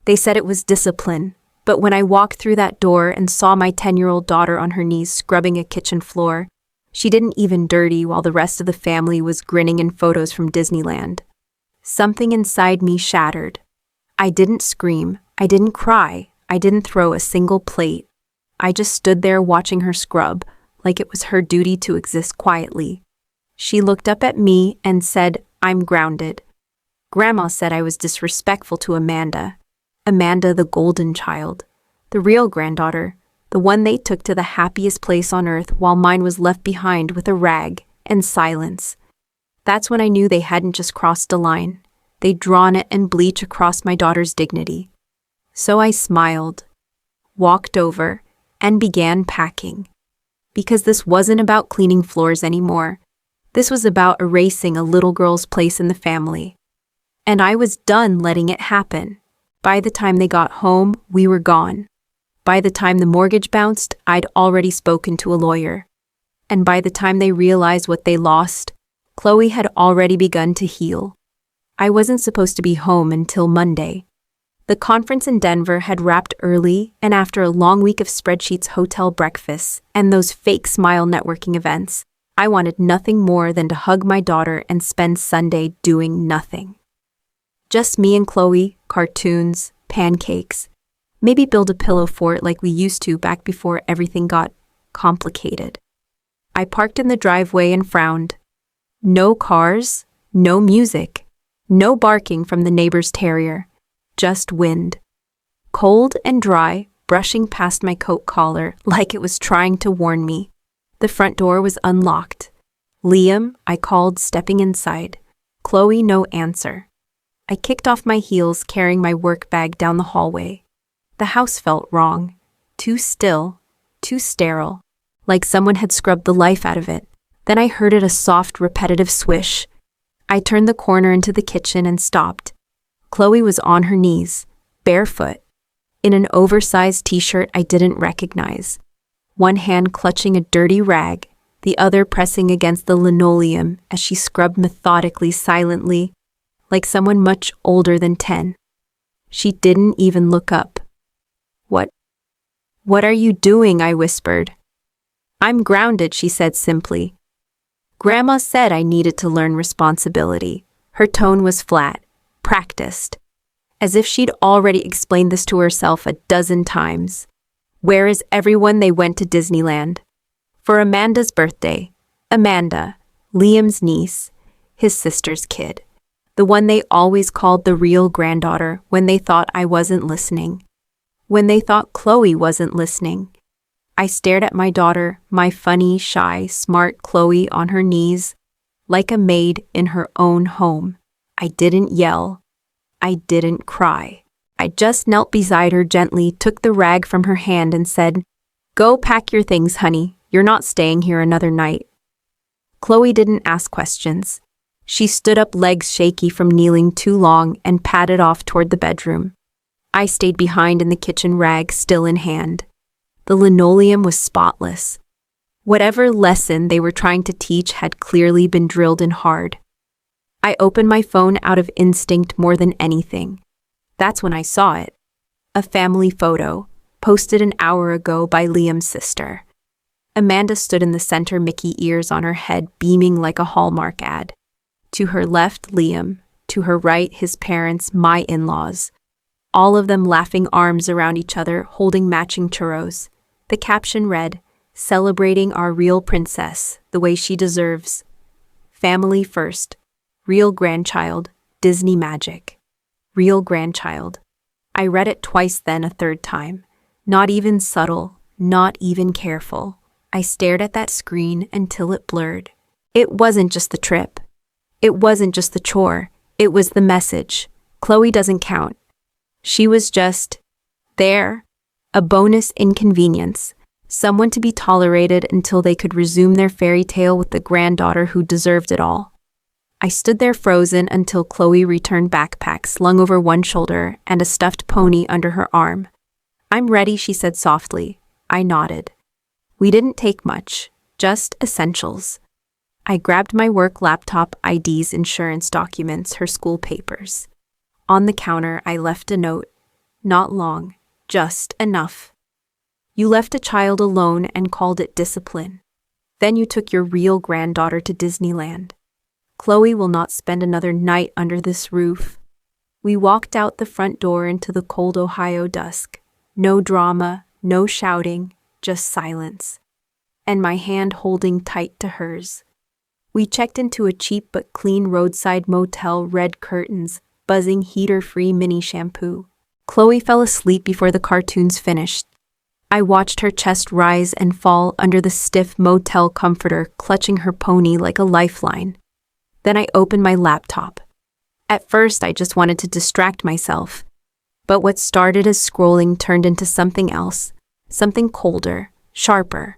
They said it was discipline, but when I walked through that door and saw my 10-year-old daughter on her knees scrubbing a kitchen floor, she didn't even dirty while the rest of the family was grinning in photos from Disneyland. Something inside me shattered. I didn't scream, I didn't cry, I didn't throw a single plate. I just stood there watching her scrub, like it was her duty to exist quietly. She looked up at me and said, "I'm grounded." Grandma said I was disrespectful to Amanda. Amanda, the golden child, the real granddaughter, the one they took to the happiest place on earth while mine was left behind with a rag and silence. That's when I knew they hadn't just crossed a line. They'd drawn it in bleach across my daughter's dignity. So I smiled, walked over, and began packing. Because this wasn't about cleaning floors anymore. This was about erasing a little girl's place in the family. And I was done letting it happen. By the time they got home, we were gone. By the time the mortgage bounced, I'd already spoken to a lawyer. And by the time they realized what they lost, Chloe had already begun to heal. I wasn't supposed to be home until Monday. The conference in Denver had wrapped early, and after a long week of spreadsheets, hotel breakfasts, and those fake smile networking events, I wanted nothing more than to hug my daughter and spend Sunday doing nothing. Just me and Chloe, cartoons, pancakes, maybe build a pillow fort like we used to back before everything got complicated. I parked in the driveway and frowned. No cars, no music, no barking from the neighbor's terrier, just wind. Cold and dry, brushing past my coat collar like it was trying to warn me. The front door was unlocked. "Liam," I called, stepping inside. Chloe, no answer. I kicked off my heels, carrying my work bag down the hallway. The house felt wrong. Too still, too sterile, like someone had scrubbed the life out of it. Then I heard a soft, repetitive swish. I turned the corner into the kitchen and stopped. Chloe was on her knees, barefoot, in an oversized t-shirt I didn't recognize. One hand clutching a dirty rag, the other pressing against the linoleum as she scrubbed methodically, silently, like someone much older than 10. She didn't even look up. What are you doing?" I whispered. "I'm grounded," she said simply. Grandma said I needed to learn responsibility. Her tone was flat, practiced, as if she'd already explained this to herself a dozen times. "Where is everyone?" They went to Disneyland. For Amanda's birthday. Amanda, Liam's niece, his sister's kid. The one they always called the real granddaughter when they thought I wasn't listening. When they thought Chloe wasn't listening. I stared at my daughter, my funny, shy, smart Chloe on her knees, like a maid in her own home. I didn't yell. I didn't cry. I just knelt beside her gently, took the rag from her hand and said, "Go pack your things, honey. You're not staying here another night." Chloe didn't ask questions. She stood up, legs shaky from kneeling too long, and padded off toward the bedroom. I stayed behind in the kitchen, rag still in hand. The linoleum was spotless. Whatever lesson they were trying to teach had clearly been drilled in hard. I opened my phone out of instinct more than anything. That's when I saw it. A family photo, posted an hour ago by Liam's sister. Amanda stood in the center, Mickey ears on her head, beaming like a Hallmark ad. To her left, Liam. To her right, his parents, my in-laws. All of them laughing, arms around each other, holding matching churros. The caption read, "Celebrating our real princess, the way she deserves. Family first. Real grandchild, Disney magic. Real grandchild." I read it twice, then a third time. Not even subtle, not even careful. I stared at that screen until it blurred. It wasn't just the trip. It wasn't just the chore. It was the message. Chloe doesn't count. She was just there, a bonus inconvenience, someone to be tolerated until they could resume their fairy tale with the granddaughter who deserved it all. I stood there frozen until Chloe returned, backpack slung over one shoulder and a stuffed pony under her arm. "I'm ready," she said softly. I nodded. We didn't take much, just essentials. I grabbed my work laptop, IDs, insurance documents, her school papers. On the counter, I left a note. Not long, just enough. You left a child alone and called it discipline. Then you took your real granddaughter to Disneyland. Chloe will not spend another night under this roof. We walked out the front door into the cold Ohio dusk. No drama, no shouting, just silence. And my hand holding tight to hers. We checked into a cheap but clean roadside motel, red curtains, buzzing heater-free mini shampoo. Chloe fell asleep before the cartoons finished. I watched her chest rise and fall under the stiff motel comforter, clutching her pony like a lifeline. Then I opened my laptop. At first, I just wanted to distract myself. But what started as scrolling turned into something else, something colder, sharper.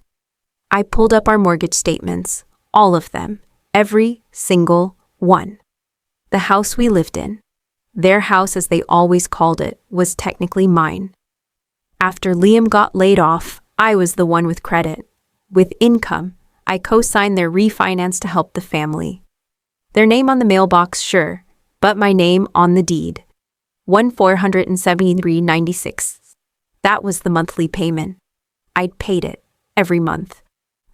I pulled up our mortgage statements, all of them, every single one. The house we lived in, their house as they always called it, was technically mine. After Liam got laid off, I was the one with credit. With income, I co-signed their refinance to help the family. Their name on the mailbox, sure, but my name on the deed. $1,473.96. That was the monthly payment. I'd paid it, every month.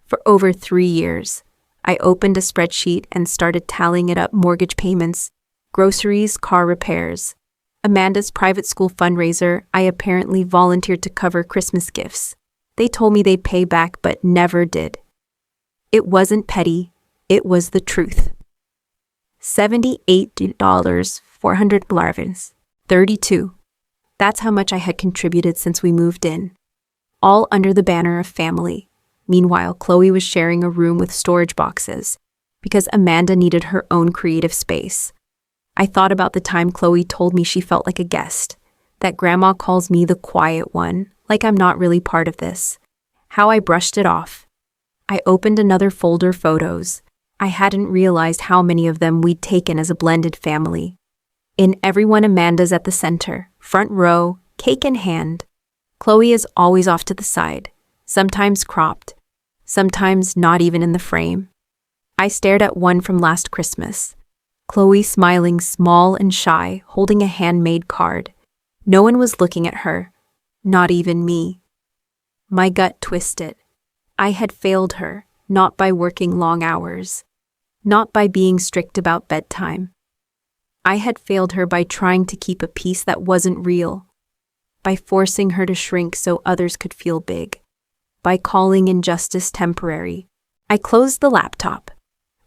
For over 3 years. I opened a spreadsheet and started tallying it up: mortgage payments, groceries, car repairs. Amanda's private school fundraiser, I apparently volunteered to cover Christmas gifts. They told me they'd pay back, but never did. It wasn't petty, it was the truth. $78.432. That's how much I had contributed since we moved in. All under the banner of family. Meanwhile, Chloe was sharing a room with storage boxes because Amanda needed her own creative space. I thought about the time Chloe told me she felt like a guest, that Grandma calls me the quiet one, like I'm not really part of this. How I brushed it off. I opened another folder: photos. I hadn't realized how many of them we'd taken as a blended family. In everyone, Amanda's at the center, front row, cake in hand. Chloe is always off to the side, sometimes cropped, sometimes not even in the frame. I stared at one from last Christmas. Chloe smiling, small and shy, holding a handmade card. No one was looking at her, not even me. My gut twisted. I had failed her, not by working long hours, not by being strict about bedtime. I had failed her by trying to keep a peace that wasn't real, by forcing her to shrink so others could feel big, by calling injustice temporary. I closed the laptop.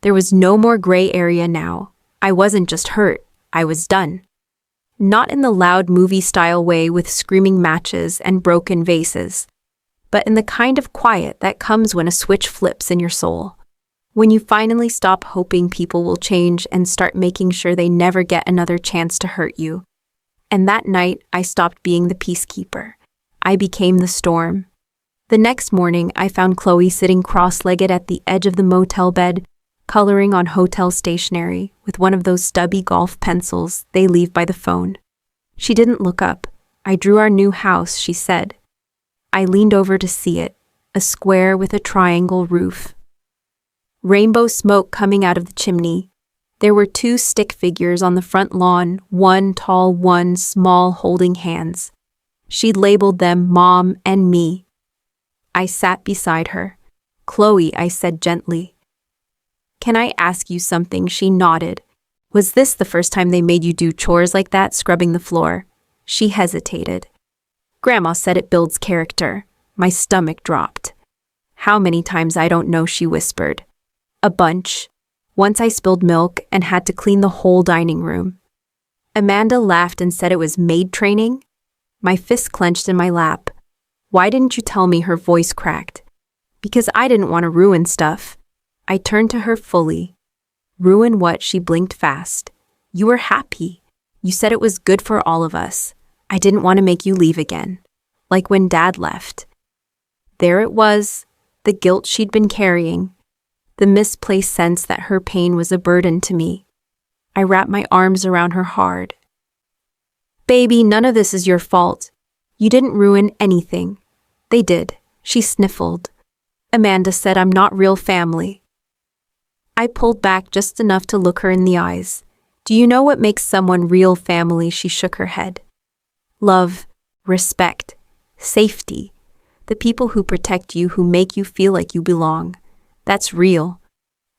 There was no more gray area now. I wasn't just hurt, I was done. Not in the loud movie-style way with screaming matches and broken vases, but in the kind of quiet that comes when a switch flips in your soul. When you finally stop hoping people will change and start making sure they never get another chance to hurt you. And that night, I stopped being the peacekeeper. I became the storm. The next morning, I found Chloe sitting cross-legged at the edge of the motel bed, coloring on hotel stationery with one of those stubby golf pencils they leave by the phone. She didn't look up. I drew our new house, she said. I leaned over to see it, a square with a triangle roof. Rainbow smoke coming out of the chimney. There were 2 stick figures on the front lawn, one tall, one small, holding hands. She'd labeled them Mom and Me. I sat beside her. Chloe, I said gently. Can I ask you something? She nodded. Was this the first time they made you do chores like that, scrubbing the floor? She hesitated. Grandma said it builds character. My stomach dropped. How many times I don't know, she whispered. A bunch. Once I spilled milk and had to clean the whole dining room. Amanda laughed and said it was maid training. My fist clenched in my lap. Why didn't you tell me? Her voice cracked. Because I didn't want to ruin stuff. I turned to her fully. Ruin what? She blinked fast. You were happy. You said it was good for all of us. I didn't want to make you leave again. Like when Dad left. There it was, the guilt she'd been carrying. The misplaced sense that her pain was a burden to me. I wrapped my arms around her hard. Baby, none of this is your fault. You didn't ruin anything. They did. She sniffled. Amanda said I'm not real family. I pulled back just enough to look her in the eyes. Do you know what makes someone real family? She shook her head. Love, respect, safety. The people who protect you, who make you feel like you belong. That's real.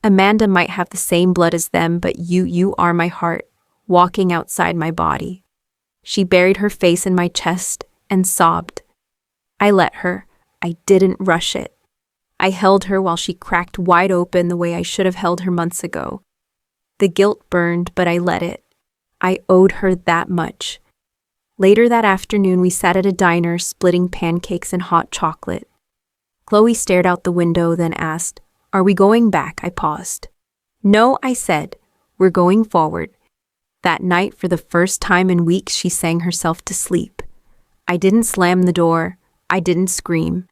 Amanda might have the same blood as them, but you are my heart, walking outside my body. She buried her face in my chest and sobbed. I let her. I didn't rush it. I held her while she cracked wide open the way I should have held her months ago. The guilt burned, but I let it. I owed her that much. Later that afternoon, we sat at a diner splitting pancakes and hot chocolate. Chloe stared out the window, then asked, "Are we going back?" I paused. "No," I said. "We're going forward." That night, for the first time in weeks, she sang herself to sleep. I didn't slam the door. I didn't scream.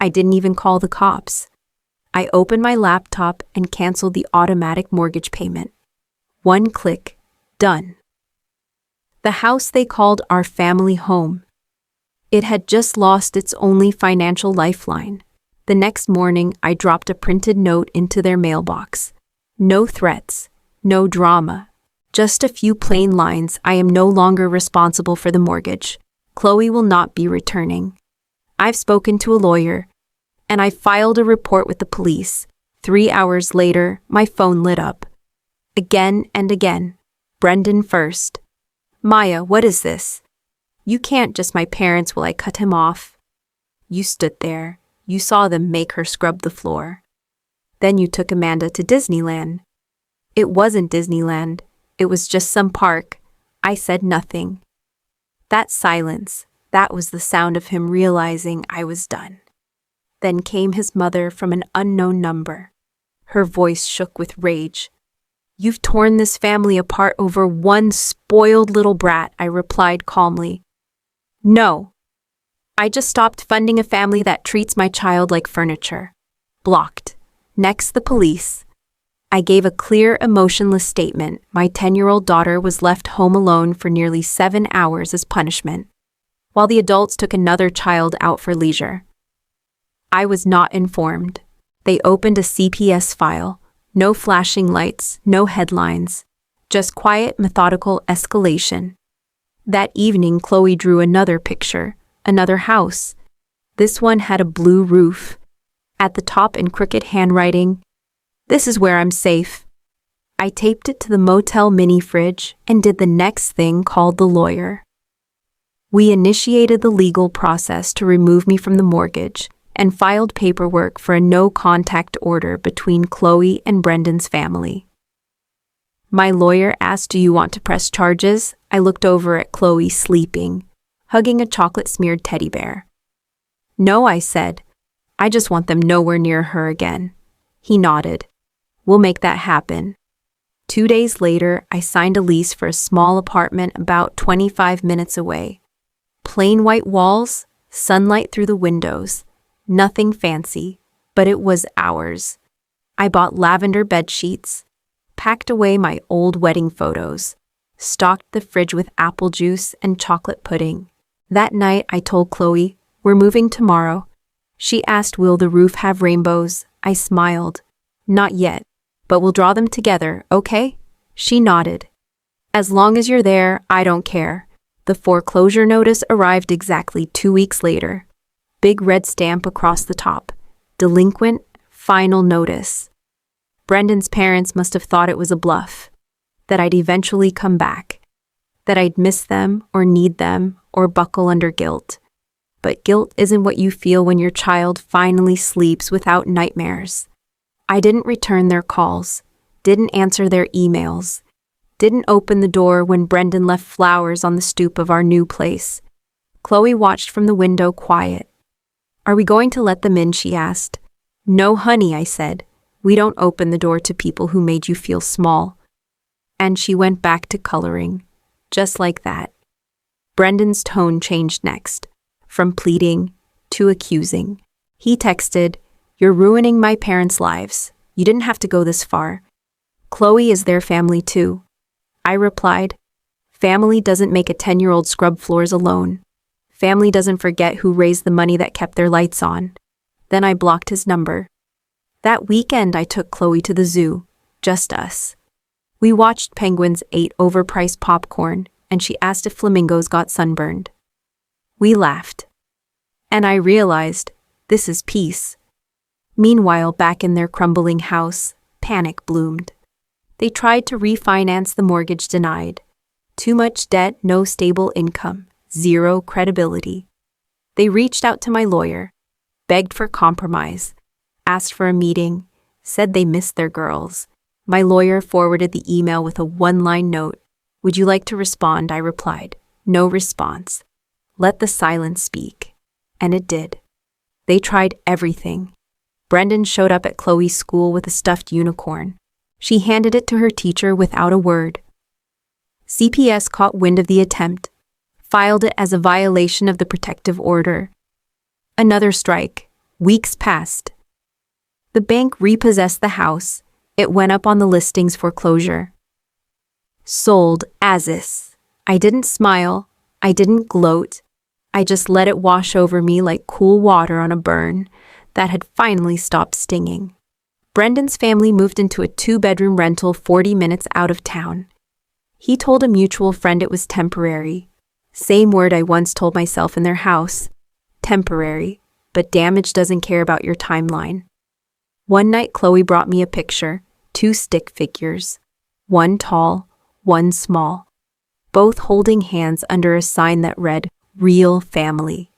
I didn't even call the cops. I opened my laptop and canceled the automatic mortgage payment. One click, done. The house they called our family home. It had just lost its only financial lifeline. The next morning, I dropped a printed note into their mailbox. No threats, no drama, just a few plain lines. I am no longer responsible for the mortgage. Chloe will not be returning. I've spoken to a lawyer, and I filed a report with the police. 3 hours later, my phone lit up. Again and again. Brendan first. "Maya, what is this? You can't just my parents. Will I cut him off?" You stood there. You saw them make her scrub the floor. Then you took Amanda to Disneyland. It wasn't Disneyland. It was just some park. I said nothing. That silence, that was the sound of him realizing I was done. Then came his mother from an unknown number. Her voice shook with rage. "You've torn this family apart over one spoiled little brat," I replied calmly. "No. I just stopped funding a family that treats my child like furniture." Blocked. Next, the police. I gave a clear, emotionless statement. My 10-year-old daughter was left home alone for nearly 7 hours as punishment, while the adults took another child out for leisure. I was not informed. They opened a CPS file. No flashing lights, no headlines, just quiet, methodical escalation. That evening, Chloe drew another picture, another house. This one had a blue roof. At the top, in crooked handwriting, "This is where I'm safe." I taped it to the motel mini fridge and did the next thing, called the lawyer. We initiated the legal process to remove me from the mortgage and filed paperwork for a no-contact order between Chloe and Brendan's family. My lawyer asked, "Do you want to press charges?" I looked over at Chloe sleeping, hugging a chocolate-smeared teddy bear. "No," I said. "I just want them nowhere near her again." He nodded. "We'll make that happen." 2 days later, I signed a lease for a small apartment about 25 minutes away. Plain white walls, sunlight through the windows. Nothing fancy, but it was ours. I bought lavender bed sheets, packed away my old wedding photos, stocked the fridge with apple juice and chocolate pudding. That night, I told Chloe, "We're moving tomorrow." She asked, "Will the roof have rainbows?" I smiled. "Not yet, but we'll draw them together, okay?" She nodded. "As long as you're there, I don't care." The foreclosure notice arrived exactly 2 weeks later. Big red stamp across the top. Delinquent, final notice. Brendan's parents must have thought it was a bluff, that I'd eventually come back, that I'd miss them or need them or buckle under guilt. But guilt isn't what you feel when your child finally sleeps without nightmares. I didn't return their calls, didn't answer their emails, didn't open the door when Brendan left flowers on the stoop of our new place. Chloe watched from the window, quiet. "Are we going to let them in?" she asked. "No, honey," I said. "We don't open the door to people who made you feel small." And she went back to coloring, just like that. Brendan's tone changed next, from pleading to accusing. He texted, "You're ruining my parents' lives. You didn't have to go this far. Chloe is their family too." I replied, "Family doesn't make a 10-year-old scrub floors alone. Family doesn't forget who raised the money that kept their lights on." Then I blocked his number. That weekend, I took Chloe to the zoo, just us. We watched penguins, ate overpriced popcorn, and she asked if flamingos got sunburned. We laughed. And I realized, this is peace. Meanwhile, back in their crumbling house, panic bloomed. They tried to refinance the mortgage denied. Too much debt, no stable income, zero credibility. They reached out to my lawyer, begged for compromise, asked for a meeting, said they missed their girls. My lawyer forwarded the email with a one-line note. Would you like to respond? I replied. No response. Let the silence speak. And it did. They tried everything. Brendan showed up at Chloe's school with a stuffed unicorn. She handed it to her teacher without a word. CPS caught wind of the attempt, filed it as a violation of the protective order. Another strike. Weeks passed. The bank repossessed the house. It went up on the listings for closure. Sold as is. I didn't smile. I didn't gloat. I just let it wash over me like cool water on a burn that had finally stopped stinging. Brendan's family moved into a 2-bedroom rental 40 minutes out of town. He told a mutual friend it was temporary. Same word I once told myself in their house. Temporary, but damage doesn't care about your timeline. One night Chloe brought me a picture, 2 stick figures, one tall, one small, both holding hands under a sign that read, Real Family.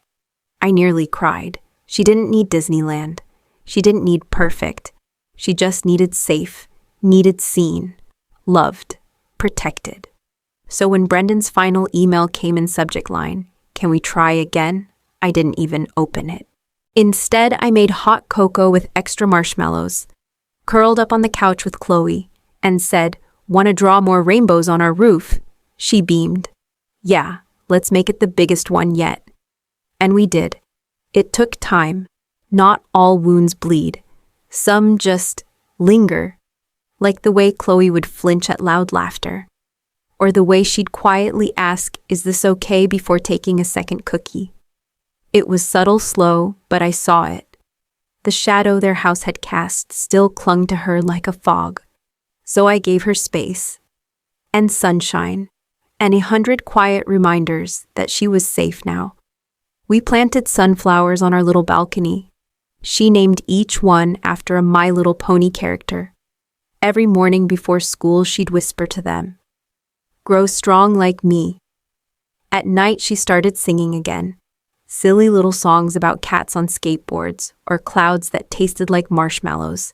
I nearly cried. She didn't need Disneyland. She didn't need perfect. She just needed safe, needed seen, loved, protected. So when Brendan's final email came in subject line, can we try again? I didn't even open it. Instead, I made hot cocoa with extra marshmallows, curled up on the couch with Chloe, and said, Want to draw more rainbows on our roof? She beamed. Yeah, let's make it the biggest one yet. And we did. It took time. Not all wounds bleed. Some just linger, like the way Chloe would flinch at loud laughter, or the way she'd quietly ask, Is this okay, before taking a second cookie. It was subtle, slow, but I saw it. The shadow their house had cast still clung to her like a fog. So I gave her space, and sunshine, and 100 quiet reminders that she was safe now. We planted sunflowers on our little balcony. She named each one after a My Little Pony character. Every morning before school, she'd whisper to them, Grow strong like me. At night, she started singing again. Silly little songs about cats on skateboards or clouds that tasted like marshmallows.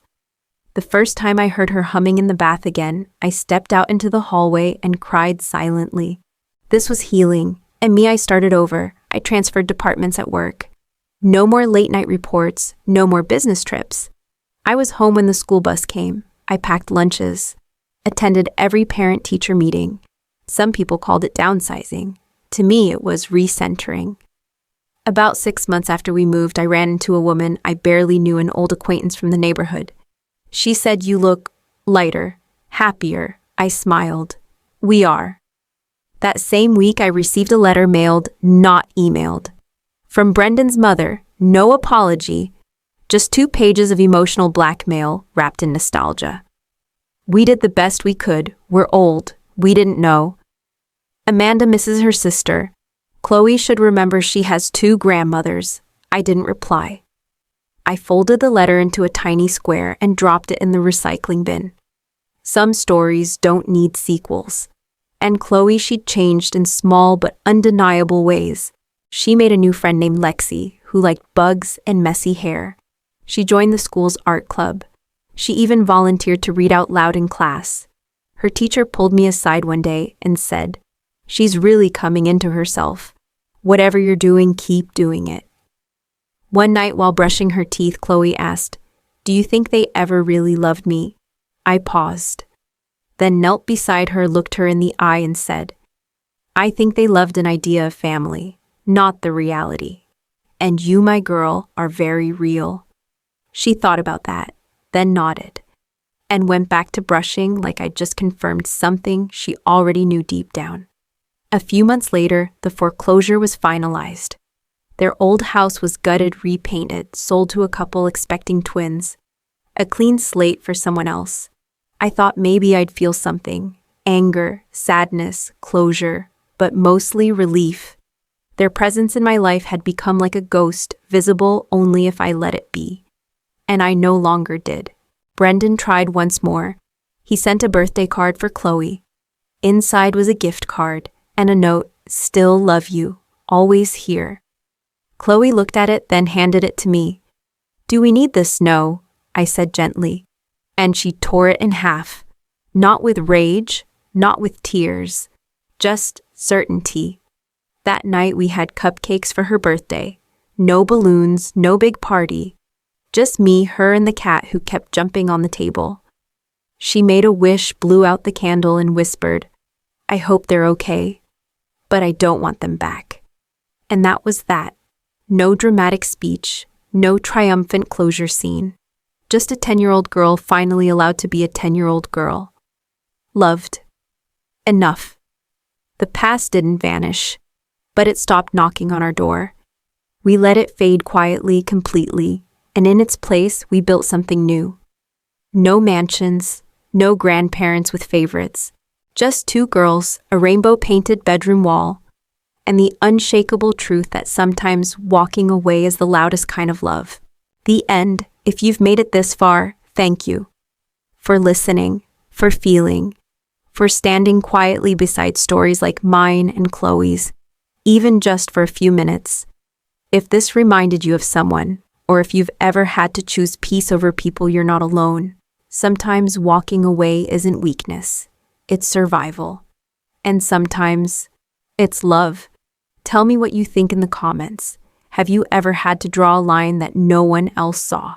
The first time I heard her humming in the bath again, I stepped out into the hallway and cried silently. This was healing, and I started over. I transferred departments at work. No more late-night reports, no more business trips. I was home when the school bus came. I packed lunches, attended every parent-teacher meeting. Some people called it downsizing. To me, it was recentering. About 6 months after we moved, I ran into a woman I barely knew, an old acquaintance from the neighborhood. She said, You look lighter, happier. I smiled. We are. That same week, I received a letter mailed, not emailed. From Brendan's mother, no apology, just 2 pages of emotional blackmail wrapped in nostalgia. We did the best we could. We're old. We didn't know. Amanda misses her sister. Chloe should remember she has 2 grandmothers. I didn't reply. I folded the letter into a tiny square and dropped it in the recycling bin. Some stories don't need sequels. And Chloe, she'd changed in small but undeniable ways. She made a new friend named Lexi, who liked bugs and messy hair. She joined the school's art club. She even volunteered to read out loud in class. Her teacher pulled me aside one day and said, She's really coming into herself. Whatever you're doing, keep doing it. One night while brushing her teeth, Chloe asked, Do you think they ever really loved me? I paused, then knelt beside her, looked her in the eye and said, I think they loved an idea of family, not the reality. And you, my girl, are very real. She thought about that, then nodded, and went back to brushing like I'd just confirmed something she already knew deep down. A few months later, the foreclosure was finalized. Their old house was gutted, repainted, sold to a couple expecting twins. A clean slate for someone else. I thought maybe I'd feel something. Anger, sadness, closure, but mostly relief. Their presence in my life had become like a ghost, visible only if I let it be. And I no longer did. Brendan tried once more. He sent a birthday card for Chloe. Inside was a gift card and a note, "Still love you, always here." Chloe looked at it, then handed it to me. "Do we need this? No," I said gently. And she tore it in half. Not with rage, not with tears, just certainty. That night we had cupcakes for her birthday. No balloons, no big party. Just me, her, and the cat who kept jumping on the table. She made a wish, blew out the candle, and whispered, "I hope they're okay, but I don't want them back." And that was that. No dramatic speech, no triumphant closure scene. Just a 10-year-old girl finally allowed to be a 10-year-old girl. Loved. Enough. The past didn't vanish, but it stopped knocking on our door. We let it fade quietly, completely, and in its place we built something new. No mansions, no grandparents with favorites, just two girls, a rainbow-painted bedroom wall, and the unshakable truth that sometimes walking away is the loudest kind of love. The end. If you've made it this far, thank you. For listening, for feeling, for standing quietly beside stories like mine and Chloe's, even just for a few minutes. If this reminded you of someone, or if you've ever had to choose peace over people, you're not alone. Sometimes walking away isn't weakness, it's survival. And sometimes it's love. Tell me what you think in the comments. Have you ever had to draw a line that no one else saw?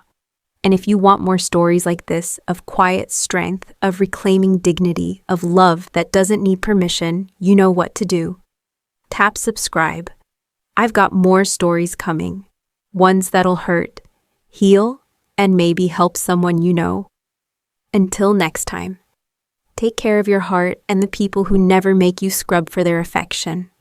And if you want more stories like this, of quiet strength, of reclaiming dignity, of love that doesn't need permission, you know what to do. Tap subscribe. I've got more stories coming. Ones that'll hurt, heal, and maybe help someone you know. Until next time, take care of your heart and the people who never make you scrub for their affection.